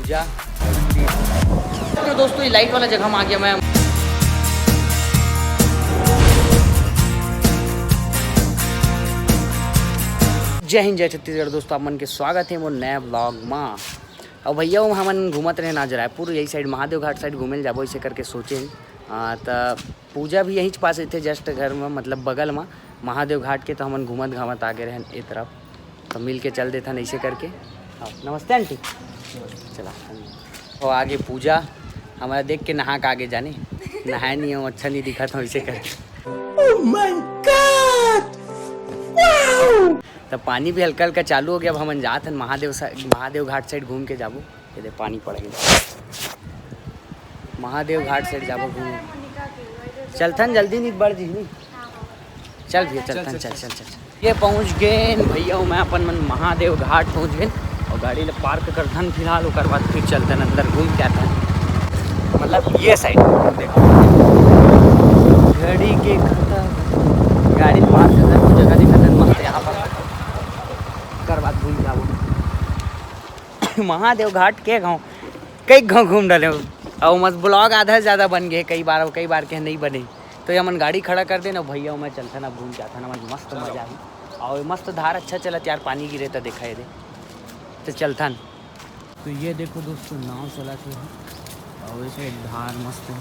पूजा। तो दोस्तों ये लाइट वाला जगह में आ गया मैं। जय हिंद जय छत्तीसगढ़ दोस्तों, आप मन के स्वागत है वो नया ब्लॉग में। और भैया हमन घूमत रहे आज रायपुर यही साइड महादेव घाट साइड घूमे जाबो इसे करके सोचे। तो पूजा भी यहीं पास थे जस्ट घर में, मतलब बगल में महादेव घाट के। तो हमन घूमत घामत आगे रहे ए तरफ, तो मिल के चल देता ऐसे करके। हाँ नमस्ते आंटी। चला और आगे पूजा हमारा देख के नहा के आगे जाने नहाए नहीं हो, अच्छा नहीं दिखा था इसे करके। oh my God! wow! तब पानी भी हल्का हल्का चालू हो गया। अब हम जात हैं महादेव घाट साइड घूम के जाबो। ये दे पानी पड़ गया, महादेव घाट साइड जाबो घूम। चलथन जल्दी नहीं बढ़ जी नहीं। चल भैया चलथन चल चल चल। ये पहुंच गए भैया, मैं अपन मन महादेव घाट पहुंच गए और गाड़ी ले पार्क करथन फिलहाल। और बाद फिर चलतन अंदर घूम के आता, मतलब ये साइड देखो घड़ी के गाड़ी पार्क करथन जगह दिखा मस्त यहाँ पर। कर बाद घूम जाओ महादेव घाट के गाँव कई गाँव घूम डाले और मस्त ब्लॉग आधा से ज़्यादा बन गए कई बार के नहीं बने। तो ये मन गाड़ी खड़ा कर देना भैया, मैं चलता ना घूम के आता ना, मस्त मजा आई। और मस्त धार अच्छा चला यार, पानी गिरे तो देखा दे तो चलता। तो ये देखो दोस्तों नाव चलाते हैं और वैसे धार मस्त है,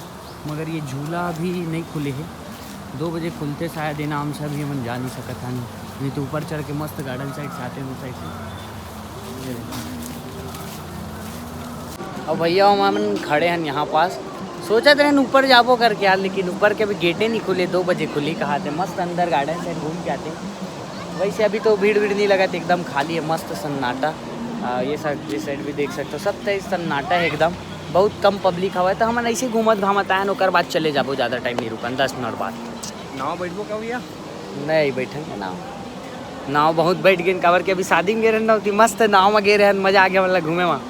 मगर ये झूला अभी नहीं खुले है। 2 बजे खुलते शायद इनाम से, अभी हम जा नहीं सकता नहीं तो ऊपर चढ़ के मस्त गार्डन साइड से आते हैं उस साइड से। और भैया हम खड़े हैं यहाँ पास, सोचा थे ऊपर जाबो करके यार, लेकिन ऊपर के अभी गेटें नहीं खुले। 2 बजे खुली कहा थे, मस्त अंदर गार्डन साइड घूम के आते। वैसे अभी तो भीड़ नहीं लगा थी, एकदम खाली है, मस्त सन्नाटा। ये साइड भी देख सकते हो, सब तो सन्नाटा है एकदम, बहुत कम पब्लिक हवा है। तो हम ऐसे घूमत घामत आए और बाद चले जाबो, ज़्यादा टाइम नहीं रुकन, 10 मिनट बाद। नाव बैठबो का भैया? नहीं बैठेंगे नाव बहुत बैठ गए कावर के, अभी शादी में गए रहे ना, मस्त नाव में गए रहे, मज़ा आ गया मतलब घूमे वहाँ।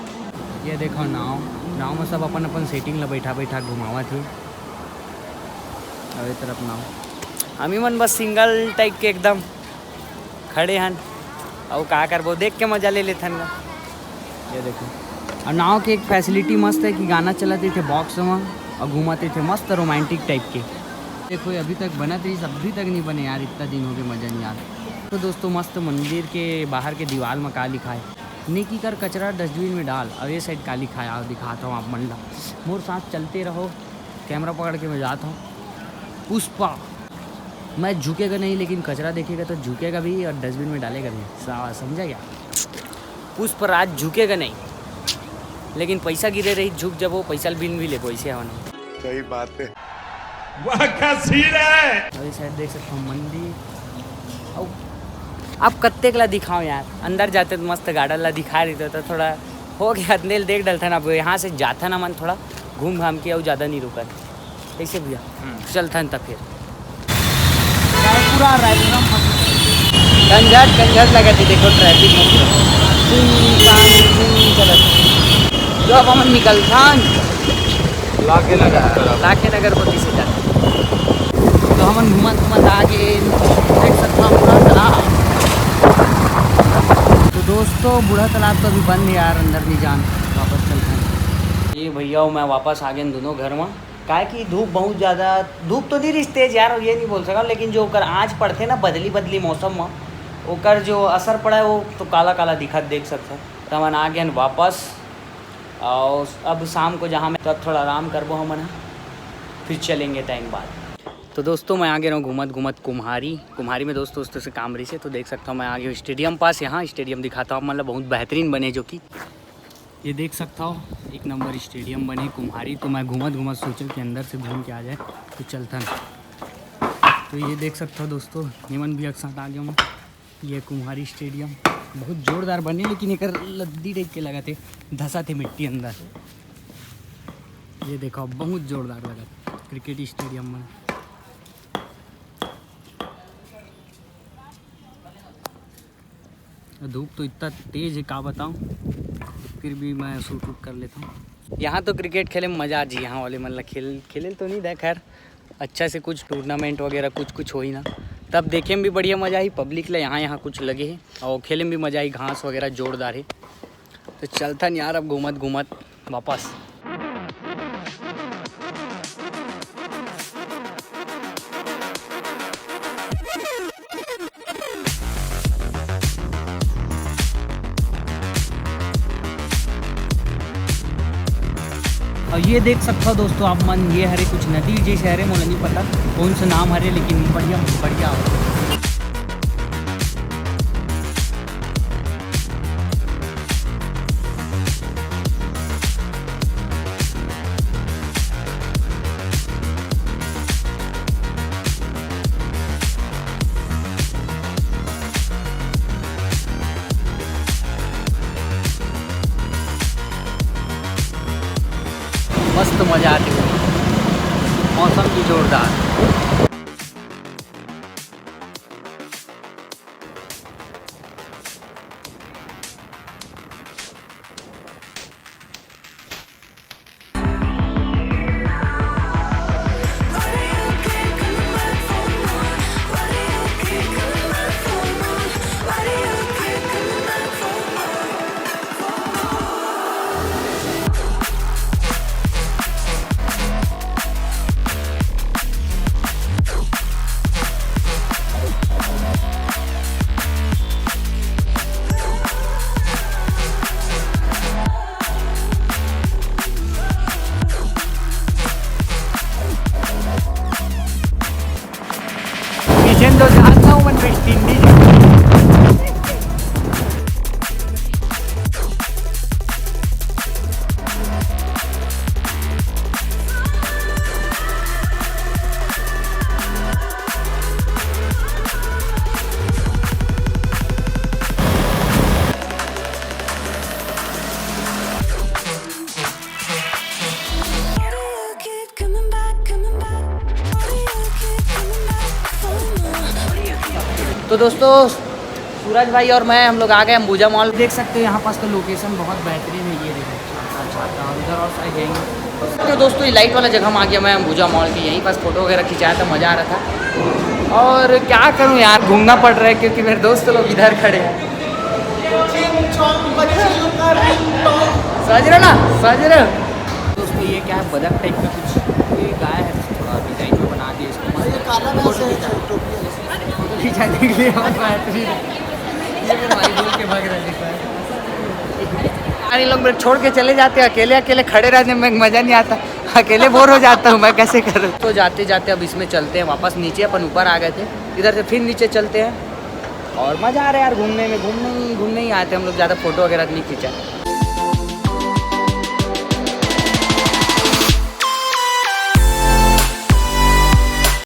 ये देखो नाव में सब अपन सेटिंग ला बैठा घुमावा थी। और तरफ नाव हमी मन बस सिंगल टाइप के एकदम खड़े हैं और का करबो, देख के मजा ले लेथन। ये देखो, और नाव की एक फैसिलिटी मस्त है कि गाना चलाते थे बॉक्स में और घुमाते थे, मस्त रोमांटिक टाइप के। देखो अभी तक बना थी, अभी तक नहीं बने यार, इतना दिन हो गए, मज़ा नहीं यार। तो दोस्तों मस्त मंदिर के बाहर के दीवार में का लिखा है, नेकी कर कचरा डस्टबिन में डाल। और ये साइड का लिखा है, और दिखाता हूँ आप मंडा मोर साथ चलते रहो। कैमरा पकड़ के मैं जाता हूँ। पुष्पा मैं झुकेगा नहीं, लेकिन कचरा देखेगा तो झुकेगा भी और डस्टबिन में डालेगा भी, समझा क्या? पुष्पराज झुकेगा नहीं, लेकिन पैसा गिरे रही झुक जब वो पैसा बिन भी ले पैसे होना। सही बात है, वाह क्या सीन है। और ये साइड देख सकते हो मंदिर। और आप कत्ते ला दिखाओ यार, अंदर जाते तो मस्त गार्डन ला दिखा रही तो थोड़ा हो गया अंधेल देख डलता ना। यहाँ से जाता ना मन थोड़ा घूम घाम के और ज़्यादा नहीं रुका ऐसे भैया चलता तब फिर पूरा कंझट लगा थी। देखो ट्रैफिक जो अब हम निकलता लाके नगर पति से जाते, तो हम घूमत आगे देख सकता हूँ पूरा तालाब। तो दोस्तों बूढ़ा तालाब तो अभी बंद है यार, अंदर नहीं जान, वापस चलते हैं। ये भैया मैं वापस आ गए दोनों घर में, काहे कि धूप बहुत ज़्यादा, धूप तो नहीं रही तेज यार, ये नहीं बोल सका, लेकिन जो ओकर आँच पड़ते ना बदली मौसम में, ओकर जो असर पड़ा है वो तो काला काला दिखत देख सकते हैं। तो हम आ गए वापस, और अब शाम को जहाँ मैं तब थोड़ा आराम करबो हम, फिर चलेंगे टाइम बाद। तो दोस्तों मैं आ गया हूँ घूमत कुम्हारी में दोस्तों से काम रही से। तो देख सकता हूँ मैं आ गया हूँ स्टेडियम पास, यहाँ स्टेडियम दिखाता हूँ, मतलब बहुत बेहतरीन बने, जो कि ये देख सकता हूँ 1 नंबर स्टेडियम बने कुम्हारी। तो मैं घूमत सोचा कि अंदर से घूम के आ जाए, तो चलता ना। तो ये देख सकता हूँ दोस्तों, निमन भी एक साथ आ गया हूँ। ये कुम्हारी स्टेडियम बहुत जोरदार बने, लेकिन एक लद्दी टाइप के लगा थे, धंसा थे मिट्टी अंदर। ये देखो बहुत जोरदार लगा क्रिकेट स्टेडियम में। धूप तो इतना तेज है का बताऊँ, फिर भी मैं शूट कर लेता हूँ। यहाँ तो क्रिकेट खेले में मज़ा आ जी, यहाँ वाले मतलब खेले तो नहीं था खैर, अच्छा से कुछ टूर्नामेंट वगैरह कुछ हो ही ना, तब देखे में भी बढ़िया मज़ा आई। पब्लिक ले यहाँ कुछ लगे है और खेले में भी मज़ा आई, घास वगैरह जोरदार है। तो चलता नहीं यार अब घूमत घूमत वापस। और ये देख सकते हो दोस्तों आप मन, ये हरे कुछ नदी जैसे हरे, मुझे नहीं पता कौन सा नाम हरे, लेकिन बढ़िया बढ़िया। मस्त मज़ा आती है, मौसम भी जोरदार। Diciendo hasta un vestinillo. तो दोस्तों सूरज भाई और मैं हम लोग आ गए अंबुजा मॉल। देख सकते हो यहाँ पास तो लोकेशन बहुत बेहतरीन है, ये देखो उधर और साइड जाएंगे। तो दोस्तों ये लाइट वाला जगह में आ गया मैं अंबुजा मॉल की, यहीं पास फोटो वगैरह खिंचाया था, मज़ा आ रहा था। और क्या करूँ यार, घूमना पड़ रहा है क्योंकि मेरे दोस्त लोग इधर खड़े हैं। सज रहे ना, सज रहे। दोस्तों ये क्या है, बदक टाइप का कुछ, ये गाय है, थोड़ा डिजाइन में बना दिया इसको, खिंचाने के लिए बहुत बेहतरीन है। ये मेरे भाई बोल के भाग रहे हैं, लोग मेरे छोड़ के चले जाते हैं, अकेले अकेले खड़े रहने में मज़ा नहीं आता, अकेले बोर हो जाता हूँ मैं, कैसे करूँ। तो जाते जाते अब इसमें चलते हैं वापस नीचे, अपन ऊपर आ गए थे, इधर से फिर नीचे चलते हैं और मज़ा आ रहा है यार घूमने में। घूमने ही आते हम लोग, ज़्यादा फोटो वगैरह नहीं खींचा।